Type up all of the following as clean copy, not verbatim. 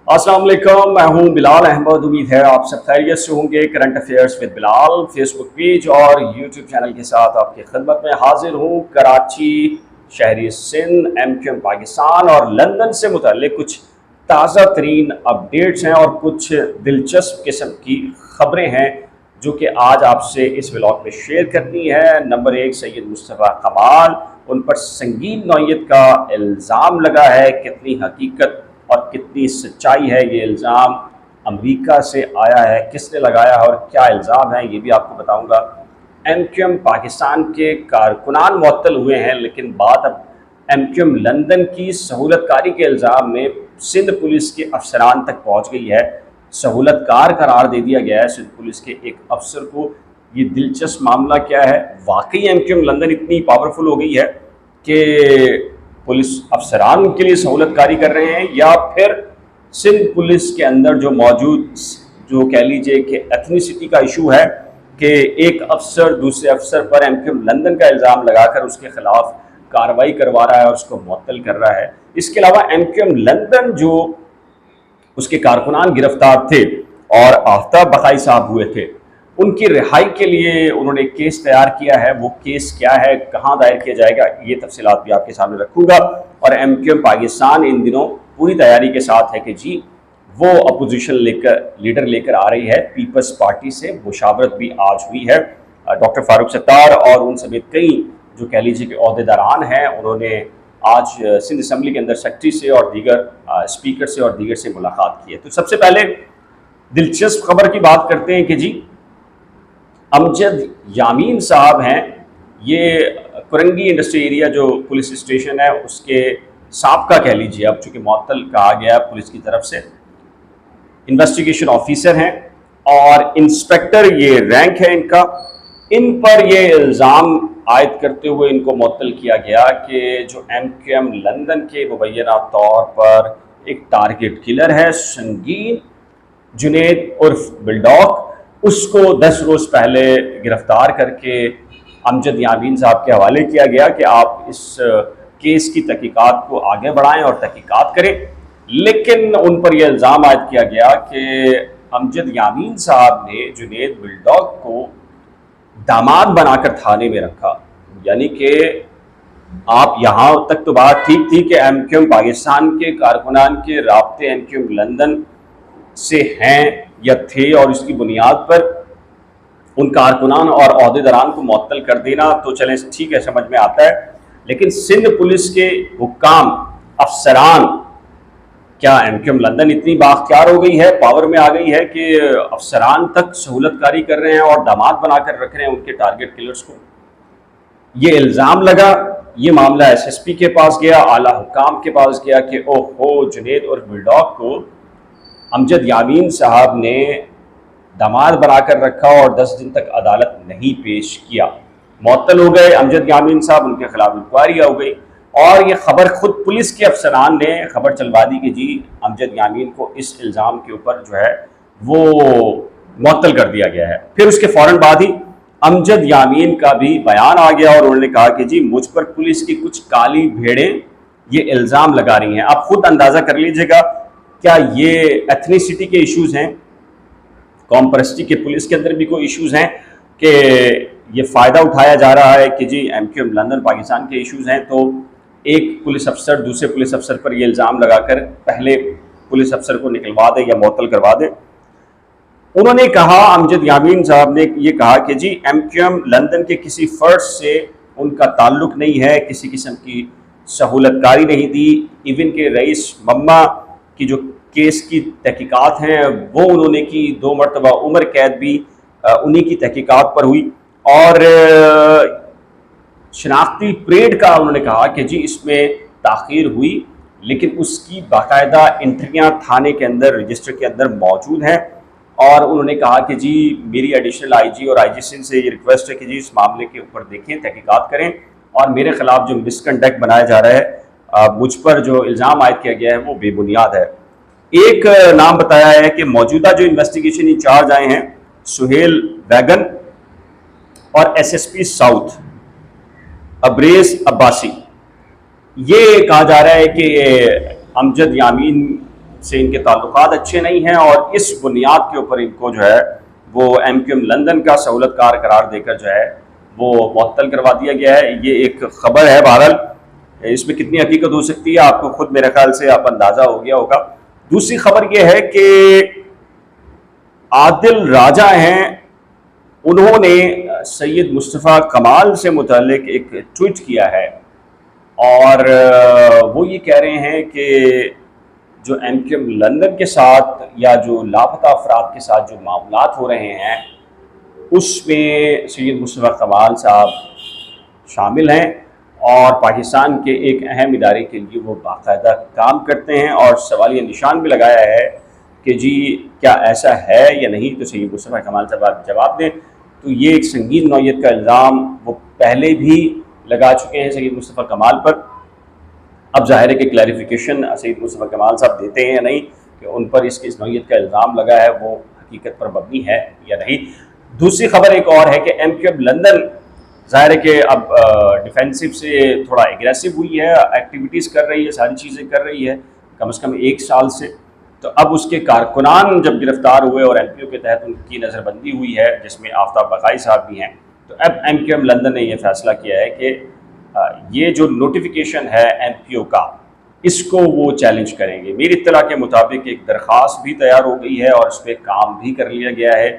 अस्सलाम वालेकुम, मैं हूं बिलाल अहमद। उम्मीद है आप सब खैरियत से होंगे। Current affairs with Bilal Facebook page और यूट्यूब चैनल के साथ आपकी खिदमत में हाजिर हूं। कराची, शहरी सिंध, एमक्यूएम पाकिस्तान और लंदन से मुतल्लिक कुछ ताज़ा तरीन अपडेट्स हैं और कुछ दिलचस्प किस्म की खबरें हैं जो कि आज आपसे इस व्लॉग में शेयर करनी है। नंबर 1, सैयद मुस्तफ़ा कमाल, उन पर संगीन नौयत का इल्ज़ाम लगा है। कितनी हकीकत और कितनी सच्चाई है ये इल्ज़ाम, अमेरिका से आया है, किसने लगाया है और क्या इल्ज़ाम है, ये भी आपको बताऊंगा। एमक्यूएम पाकिस्तान के कारकुनान मुअत्तल हुए हैं, लेकिन बात अब एमक्यूएम लंदन की सहूलतकारी के इल्ज़ाम में सिंध पुलिस के अफसरान तक पहुंच गई है। सहूलतकार करार दे दिया गया है सिंध पुलिस के एक अफसर को। ये दिलचस्प मामला क्या है? वाकई एमक्यूएम लंदन इतनी पावरफुल हो गई है कि पुलिस अफसरान के लिए सहूलतकारी कर रहे हैं, या फिर सिंध पुलिस के अंदर जो मौजूद जो कह लीजिए कि एथनिसिटी का इशू है कि एक अफसर दूसरे अफसर पर एमक्यूएम लंदन का इल्ज़ाम लगाकर उसके खिलाफ कार्रवाई करवा रहा है और उसको मुअत्तल कर रहा है। इसके अलावा एमक्यूएम लंदन जो उसके कारकुनान गिरफ्तार थे और आफ्ताब बखाई साहब हुए थे, उनकी रिहाई के लिए उन्होंने केस तैयार किया है। वो केस क्या है, कहाँ दायर किया जाएगा, ये तफसीलात भी आपके सामने रखूँगा। और एमक्यूएम पाकिस्तान इन दिनों पूरी तैयारी के साथ है कि जी वो अपोजिशन लीडर लेकर आ रही है। पीपल्स पार्टी से मुशावरत भी आज हुई है। डॉक्टर फारूक सत्तार और उन समेत कई जो कह लीजिए कि अहदेदारान हैं, उन्होंने आज सिंध असम्बली के अंदर सेक्रेटरी से और दीगर स्पीकर से और दीगर से मुलाकात की है। तो सबसे पहले दिलचस्प खबर की बात करते हैं कि जी अमजद यामीन साहब हैं, ये कुरंगी इंडस्ट्री एरिया जो पुलिस स्टेशन है उसके साबका कह लीजिए, अब चूँकि मुअत्तल कहा गया पुलिस की तरफ से, इन्वेस्टिगेशन ऑफिसर हैं और इंस्पेक्टर ये रैंक है इनका। इन पर ये इल्ज़ाम आयद करते हुए इनको मुअत्तल किया गया कि जो एमक्यूएम लंदन के मुबैना तौर पर एक टारगेट किलर है संगीन जुनैद उर्फ बुलडॉग, उसको 10 रोज़ पहले गिरफ्तार करके अमजद यामीन साहब के हवाले किया गया कि आप इस केस की तहकीकात को आगे बढ़ाएं और तहकीकात करें। लेकिन उन पर यह इल्ज़ाम आयद किया गया कि अमजद यामीन साहब ने जुनैद बुलडॉग को दामाद बनाकर थाने में रखा। यानी कि आप यहाँ तक तो बात ठीक थी कि एमक्यूएम पाकिस्तान के कारकुनान के राब्ते एमक्यूएम लंदन से हैं या थे, और इसकी बुनियाद पर उन कारकुनान और अहदेदारान को मुअत्तल कर देना तो चलें ठीक है, समझ में आता है। लेकिन सिंध पुलिस के हुक्काम अफसरान, क्या एमक्यूएम लंदन इतनी बाख्तियार हो गई है, पावर में आ गई है कि अफसरान तक सहूलतकारी कर रहे हैं और दामाद बनाकर रख रहे हैं उनके टारगेट किलर्स को? ये इल्ज़ाम लगा, ये मामला एसएसपी के पास गया, आला हुक्काम के पास गया कि ओहो जुनैद और बुलडॉग को अमजद यामीन साहब ने दामाद बनाकर रखा और 10 दिन तक अदालत नहीं पेश किया। मुअत्तल हो गए अमजद यामीन साहब, उनके खिलाफ इंक्वायरी हो गई और ये खबर खुद पुलिस के अफसरान ने खबर चलवा दी कि जी अमजद यामीन को इस इल्ज़ाम के ऊपर जो है वो मुअत्तल कर दिया गया है। फिर उसके फ़ौरन बाद ही अमजद यामीन का भी बयान आ गया और उन्होंने कहा कि जी मुझ पर पुलिस की कुछ काली भेड़ें ये इल्ज़ाम लगा रही हैं। आप खुद अंदाज़ा कर लीजिएगा, क्या ये एथनिसिटी के इश्यूज़ हैं, कौम परस्ती के पुलिस के अंदर भी कोई इश्यूज़ हैं कि ये फ़ायदा उठाया जा रहा है कि जी एमक्यूएम लंदन पाकिस्तान के इश्यूज़ हैं, तो एक पुलिस अफसर दूसरे पुलिस अफसर पर ये इल्ज़ाम लगाकर पहले पुलिस अफसर को निकलवा दे या मुअत्तल करवा दे। उन्होंने कहा, अमजद यामीन साहब ने ये कहा कि जी एमक्यूएम लंदन के किसी फ़र्द से उनका ताल्लुक़ नहीं है, किसी किस्म की सहूलतकारी नहीं दी। इवन के रईस मम्मा की जो केस की तहकीकात हैं वो उन्होंने की, 2 मरतबा उम्र कैद भी उन्हीं की तहकीकात पर हुई। और शनाख्ती परेड का उन्होंने कहा कि जी इसमें ताख़ीर हुई, लेकिन उसकी बाकायदा एंट्रियाँ थाने के अंदर रजिस्टर के अंदर मौजूद हैं। और उन्होंने कहा कि जी मेरी एडिशनल आईजी और आईजी सिंध से ये रिक्वेस्ट है कि जी इस मामले के ऊपर देखें, तहकीकात करें और मेरे खिलाफ जो मिसकंडक्ट बनाया जा रहा है, मुझ पर जो इल्ज़ाम आयद किया गया है वो बेबुनियाद है। एक नाम बताया है कि मौजूदा जो इन्वेस्टिगेशन इंचार्ज आए हैं सुहेल वैगन और एसएसपी साउथ अब्रेज अब्बासी, ये कहा जा रहा है कि अमजद यामीन से इनके ताल्लुकात अच्छे नहीं हैं और इस बुनियाद के ऊपर इनको जो है वो MQM लंदन का सहूलतकार करार देकर जो है वो मुअत्तल करवा दिया गया है। ये एक खबर है, बहरहाल इसमें कितनी हकीकत हो सकती है आपको खुद मेरे ख्याल से आप अंदाज़ा हो गया होगा। दूसरी खबर ये है कि आदिल राजा हैं, उन्होंने सैयद मुस्तफ़ा कमाल से मुतालिक एक ट्वीट किया है और वो ये कह रहे हैं कि जो MQM लंदन के साथ या जो लापता अफराद के साथ जो मामलात हो रहे हैं उसमें सैयद मुस्तफ़ा कमाल साहब शामिल हैं और पाकिस्तान के एक अहम इदारे के लिए वो बाकायदा काम करते हैं और सवालिया निशान भी लगाया है कि जी क्या ऐसा है या नहीं। तो सैयद मुस्तफ़ा कमाल साहब आप जवाब दें। तो ये एक संगीन नौयत का इल्ज़ाम वो पहले भी लगा चुके हैं सैयद मुस्तफ़ा कमाल पर। अब ज़ाहिर है कि क्लैरिफिकेशन सैयद मुस्तफ़ा कमाल साहब देते हैं या नहीं कि उन पर इस नौयत का इल्ज़ाम लगा है वो हकीकत पर मबनी है या नहीं। दूसरी खबर एक और है कि MQM लंदन ज़ाहिर है कि अब डिफेंसिव से थोड़ा एग्रेसिव हुई है, एक्टिविटीज़ कर रही है, सारी चीज़ें कर रही है कम से कम 1 साल से। तो अब उसके कारकुनान जब गिरफ्तार हुए और MPO के तहत उनकी नज़रबंदी हुई है जिसमें आफ्ताब बकाई साहब भी हैं, तो अब MQM लंदन ने यह फैसला किया है कि ये जो नोटिफिकेशन है MPO का इसको वो चैलेंज करेंगे। मेरी इत्तला के मुताबिक एक दरख्वास्त भी तैयार हो गई है और इस पर काम भी कर लिया गया है।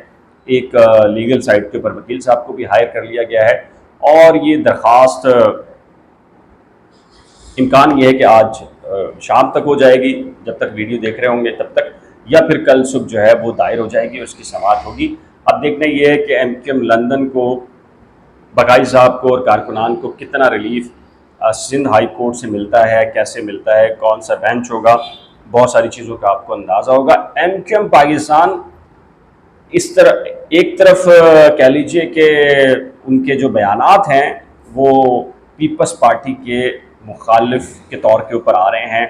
एक लीगल साइट के ऊपर वकील साहब को भी हायर कर लिया गया है और ये दरख्वास्त इम्कान ये है कि आज शाम तक हो जाएगी, जब तक वीडियो देख रहे होंगे तब तक, या फिर कल सुबह जो है वो दायर हो जाएगी और उसकी समाअत होगी। अब देखना ये है कि MQM लंदन को, बकाई साहब को और कारकुनान को कितना रिलीफ सिंध हाई कोर्ट से मिलता है, कैसे मिलता है, कौन सा बेंच होगा, बहुत सारी चीज़ों का आपको अंदाज़ा होगा। MQM पाकिस्तान इस तरह एक तरफ कह लीजिए कि उनके जो बयानात हैं वो पीपल्स पार्टी के मुखालिफ के तौर के ऊपर आ रहे हैं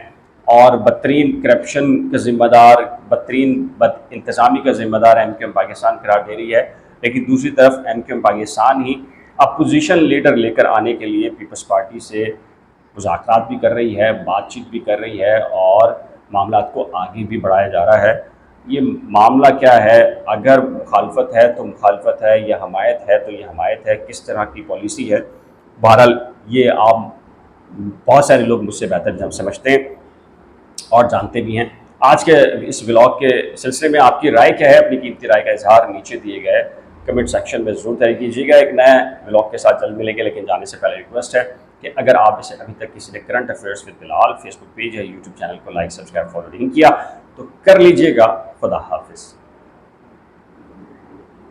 और बदतरीन करप्शन का ज़िम्मेदार, बदतरीन बद इंतज़ामी का ज़िम्मेदार MQM पाकिस्तान करार दे रही है। लेकिन दूसरी तरफ MQM पाकिस्तान ही अपोजिशन लीडर लेकर आने के लिए पीपल्स पार्टी से मुज़ाकरात भी कर रही है, बातचीत भी कर रही है और मामलात को आगे भी बढ़ाया जा रहा है। ये मामला क्या है, अगर मुखालफत है तो मुखालफत है या हमायत है तो ये हमायत है, किस तरह की पॉलिसी है, बहरहाल ये आप बहुत सारे लोग मुझसे बेहतर जब समझते हैं और जानते भी हैं। आज के इस व्लॉग के सिलसिले में आपकी राय क्या है, अपनी कीमती राय का इजहार नीचे दिए गए कमेंट सेक्शन में ज़रूर तय कीजिएगा। एक नए व्लॉग के साथ जल्द मिलेंगे, लेकिन जाने से पहले रिक्वेस्ट है कि अगर आप इसे अभी तक किसी ने current affairs with Bilal Facebook page या यूट्यूब चैनल को लाइक, सब्सक्राइब, फॉलो नहीं किया तो कर लीजिएगा। खुदा हाफिज़।